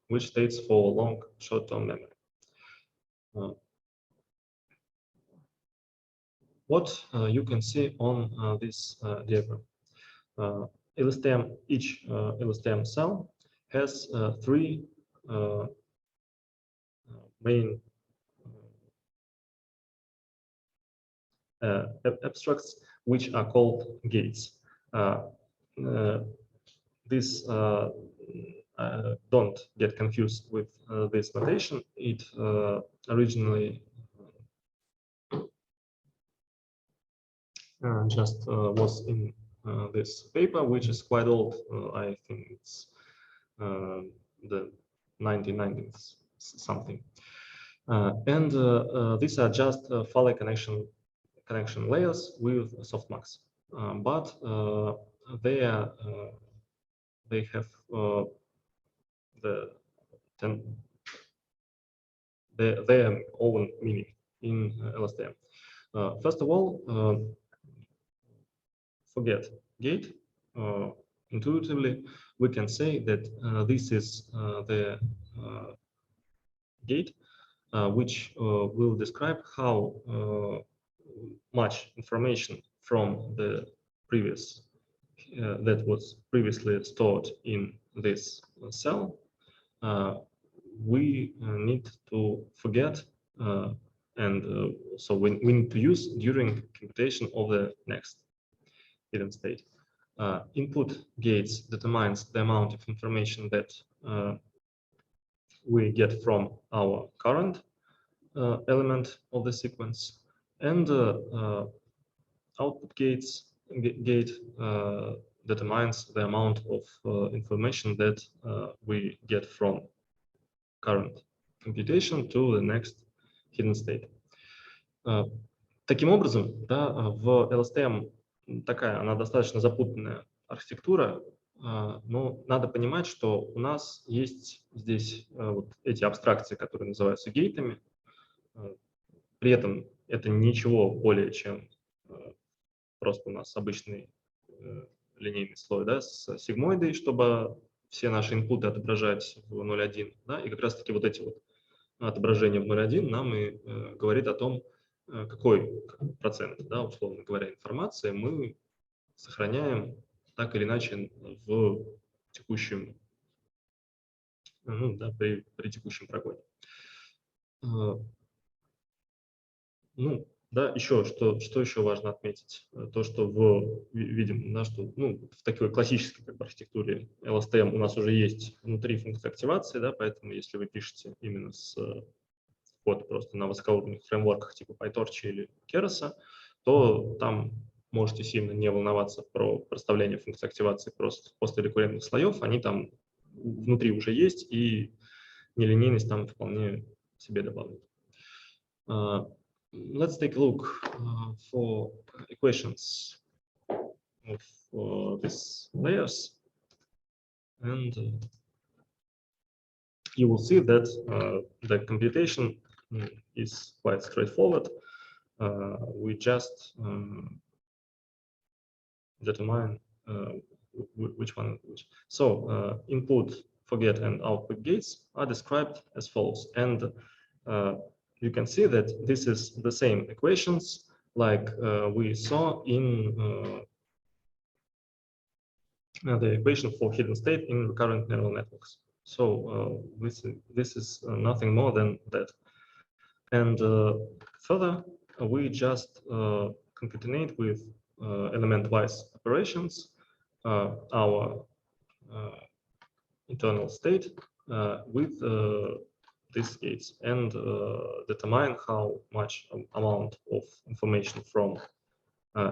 which states for long short-term memory. What you can see on this diagram. Each LSTM cell has three main abstracts, which are called gates. This don't get confused with this notation. It originally just was in this paper, which is quite old. I think it's the 1990s something. And these are just Fale connection layers with softmax, but they have their own meaning in LSTM. First of all, forget gate. Intuitively, we can say that this is the gate which will describe how much information from the previous that was previously stored in this cell we need to forget and so we need to use during computation of the next hidden state. Input gates determines the amount of information that we get from our current element of the sequence, and output gate determines the amount of information that we get from current computation to the next hidden state. Таким образом, да, в LSTM такая, она достаточно запутанная архитектура, но надо понимать, что у нас есть здесь вот эти абстракции, которые называются гейтами. При этом это ничего более чем просто у нас обычный линейный слой, да, с сигмоидой, чтобы все наши инпуты отображать в 0,1. Да, и как раз-таки вот эти вот отображения в 0,1 нам и говорит о том, какой процент, да, условно говоря, информации мы сохраняем так или иначе в текущем, ну, да, при текущем прогоне. Ну, да, еще, что еще важно отметить, то, что видим, да, что ну, в такой классической как бы, архитектуре LSTM у нас уже есть внутри функция активации, да, поэтому если вы пишете именно с код просто на высокоуровневых фреймворках типа PyTorch или Keras, то там можете сильно не волноваться про проставление функции активации просто после рекуррентных слоев, они там внутри уже есть, и нелинейность там вполне себе добавляют. Let's take a look for equations of these layers, and you will see that the computation is quite straightforward. We just determine which one is which. So input, forget, and output gates are described as follows, and you can see that this is the same equations like we saw in the equation for hidden state in recurrent neural networks. So this is nothing more than that. And further, we just concatenate with element-wise operations our internal state with these gates and determine how much amount of information from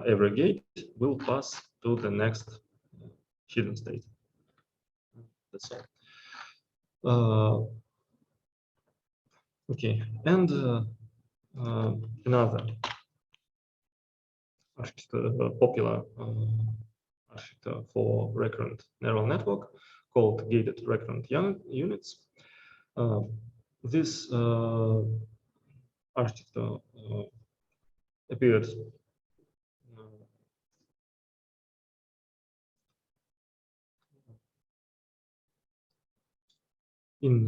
every gate will pass to the next hidden state. That's all. Okay, and another popular architecture for recurrent neural network called gated recurrent units. This architecture appeared in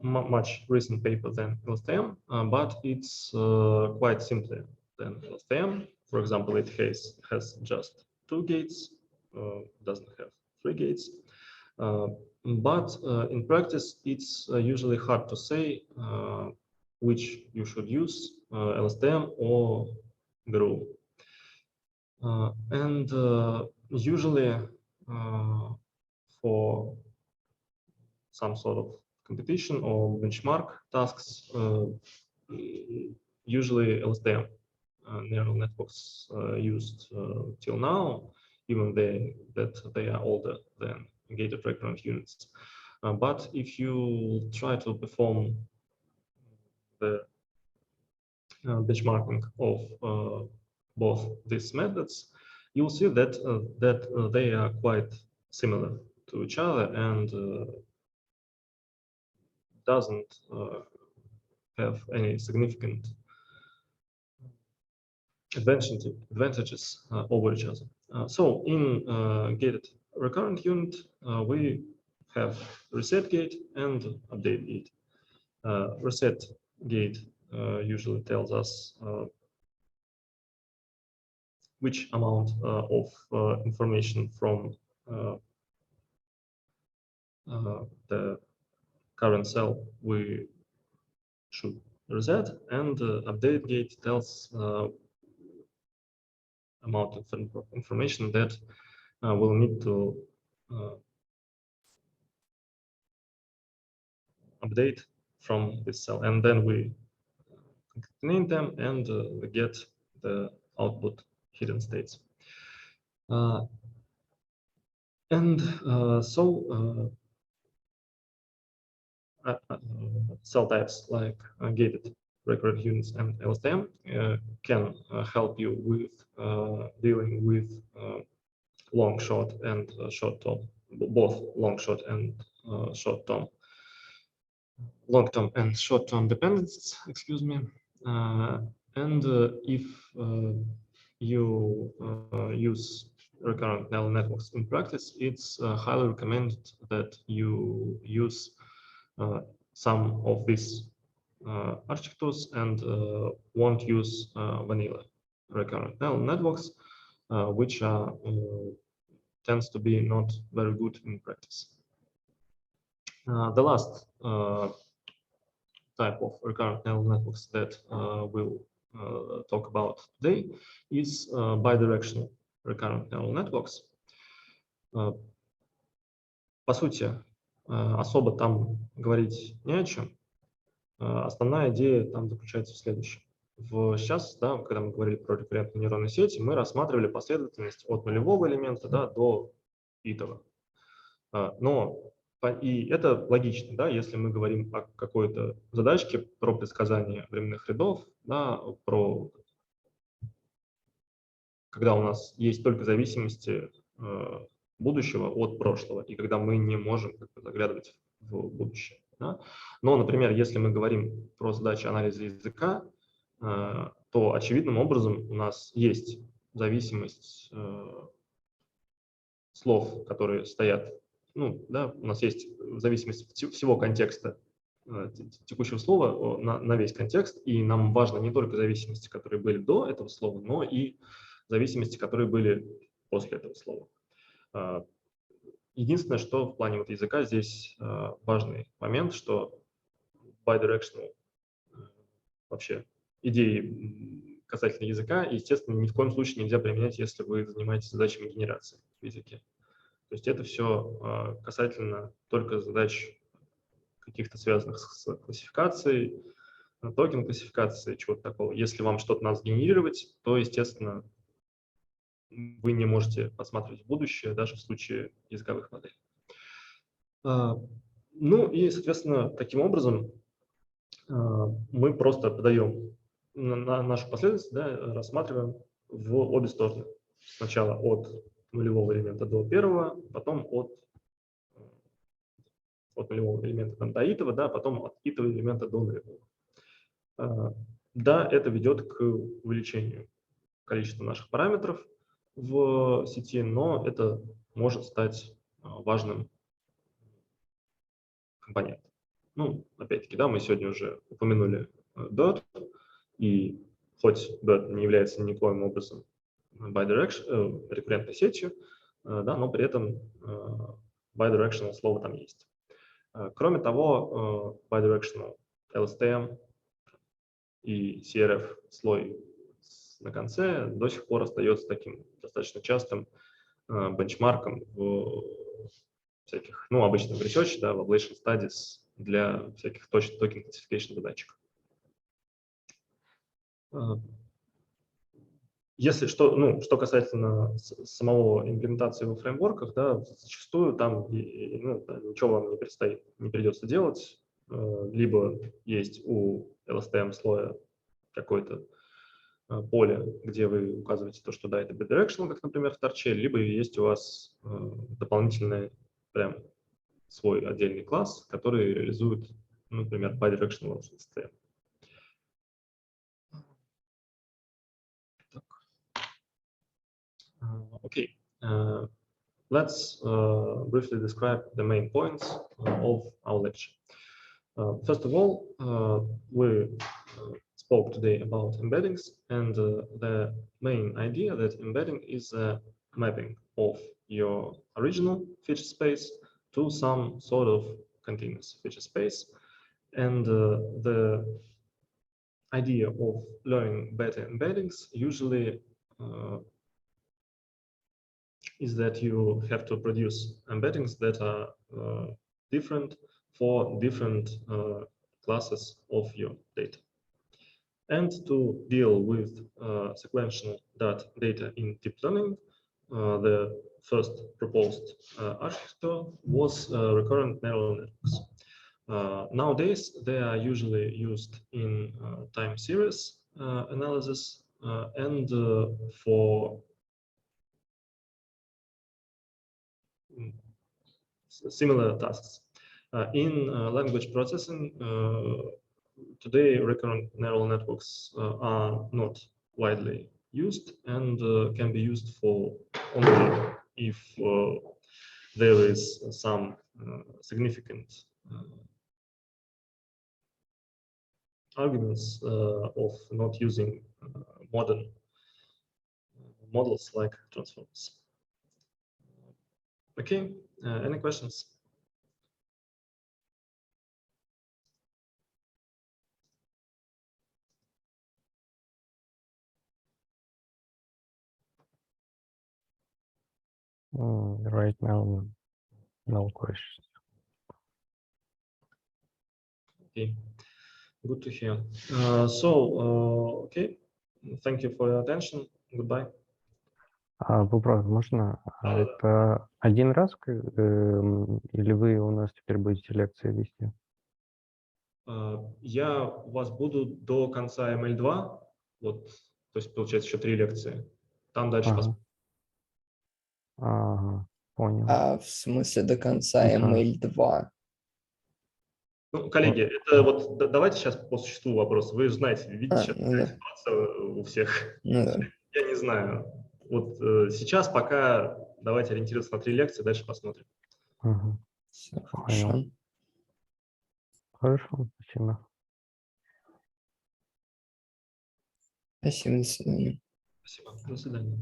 much recent paper than LSTM, but it's quite simpler than LSTM. For example, it has just 2 gates, doesn't have 3 gates. But in practice, it's usually hard to say which you should use, LSTM or GRU. And usually for some sort of competition or benchmark tasks, usually LSTM neural networks used till now, even that they are older than gated recurrent units. But if you try to perform the benchmarking of both these methods, you'll see that they are quite similar to each other and doesn't have any significant advantages over each other. So in gated recurrent unit, we have reset gate and update gate. Reset gate usually tells us which amount of information from the current cell we should reset, and update gate tells amount of information that we'll need to update from this cell, and then we concatenate them and we get the output hidden states. Cell types like gated recurrent units and LSTM can help you with dealing with long, short, and short-term, both long-term and long-term and short-term dependencies. Excuse me. And if you use recurrent neural networks in practice, it's highly recommended that you use some of these architectures and won't use vanilla recurrent neural networks, which are tends to be not very good in practice. The last type of recurrent neural networks that we'll talk about today is bidirectional recurrent neural networks. По сути, особо там говорить не о чем. Основная идея там заключается в следующем. Сейчас, да, когда мы говорили про рекуррентные нейронные сети, мы рассматривали последовательность от нулевого элемента, да, до итого. И это логично, да, если мы говорим о какой-то задачке про предсказание временных рядов, да, когда у нас есть только зависимости будущего от прошлого, и когда мы не можем заглядывать в будущее. Да? Но, например, если мы говорим про задачи анализа языка, то очевидным образом у нас есть зависимость слов, которые стоят, ну, да, у нас есть зависимость всего контекста текущего слова на весь контекст, и нам важно не только зависимости, которые были до этого слова, но и зависимости, которые были после этого слова. Единственное, что в плане вот языка здесь важный момент, что bidirectional вообще идеи касательно языка, естественно, ни в коем случае нельзя применять, если вы занимаетесь задачами генерации в языке. То есть это все касательно только задач каких-то связанных с классификацией, токен классификации, чего-то такого. Если вам что-то надо сгенерировать, то, естественно, вы не можете посмотреть в будущее, даже в случае языковых моделей. Ну и, соответственно, таким образом мы просто подаем нашу последовательность, да, рассматриваем в обе стороны. Сначала от нулевого элемента до первого, потом от нулевого элемента там, до итого, да, потом от итого элемента до нулевого. Да, это ведет к увеличению количества наших параметров в сети, но это может стать важным компонентом. Ну, опять-таки, да, мы сегодня уже упомянули DOT, и хоть DOT не является никоим образом рекуррентной сетью, да, но при этом bidirectional слово там есть. Кроме того, bidirectional LSTM и CRF слой на конце до сих пор остается таким достаточно частым бенчмарком в всяких, ну, обычно в research, да, в ablation studies для всяких token classification задачек. Если что касательно самого имплементации во фреймворках, да, зачастую там ничего вам не придется делать. Либо есть у LSTM слоя какое-то поле, где вы указываете то, что да, это bidirectional, как, например, в торче, либо есть у вас дополнительный прям свой отдельный класс, который реализует, например, bidirectional LSTM. Okay. Let's briefly describe the main points of our lecture. First of all, we spoke today about embeddings, and the main idea that embedding is a mapping of your original feature space to some sort of continuous feature space. And the idea of learning better embeddings usually is that you have to produce embeddings that are different for different classes of your data. And to deal with sequential data in deep learning, the first proposed architecture was recurrent neural networks. Nowadays, they are usually used in time series analysis and for similar tasks. In language processing, today recurrent neural networks are not widely used and can be used for only if there is some significant arguments of not using modern models like transformers. Okay, any questions? Right now, no questions. Okay, good to hear. Okay, thank you for your attention. Goodbye. Вопрос, можно? Это один раз, или вы у нас теперь будете лекции вести? Я у вас буду до конца ML2, вот, то есть получается еще 3 лекции. Там дальше посмотрим. Ага, понял. В смысле до конца ML2? Ну, коллеги, это вот давайте сейчас по существу вопрос. Вы же знаете, видите сейчас ситуацию у всех. Да. Я не знаю. Вот сейчас пока давайте ориентироваться на 3 лекции, дальше посмотрим. Все, хорошо. Хорошо, спасибо. Спасибо, до свидания. Спасибо, до свидания.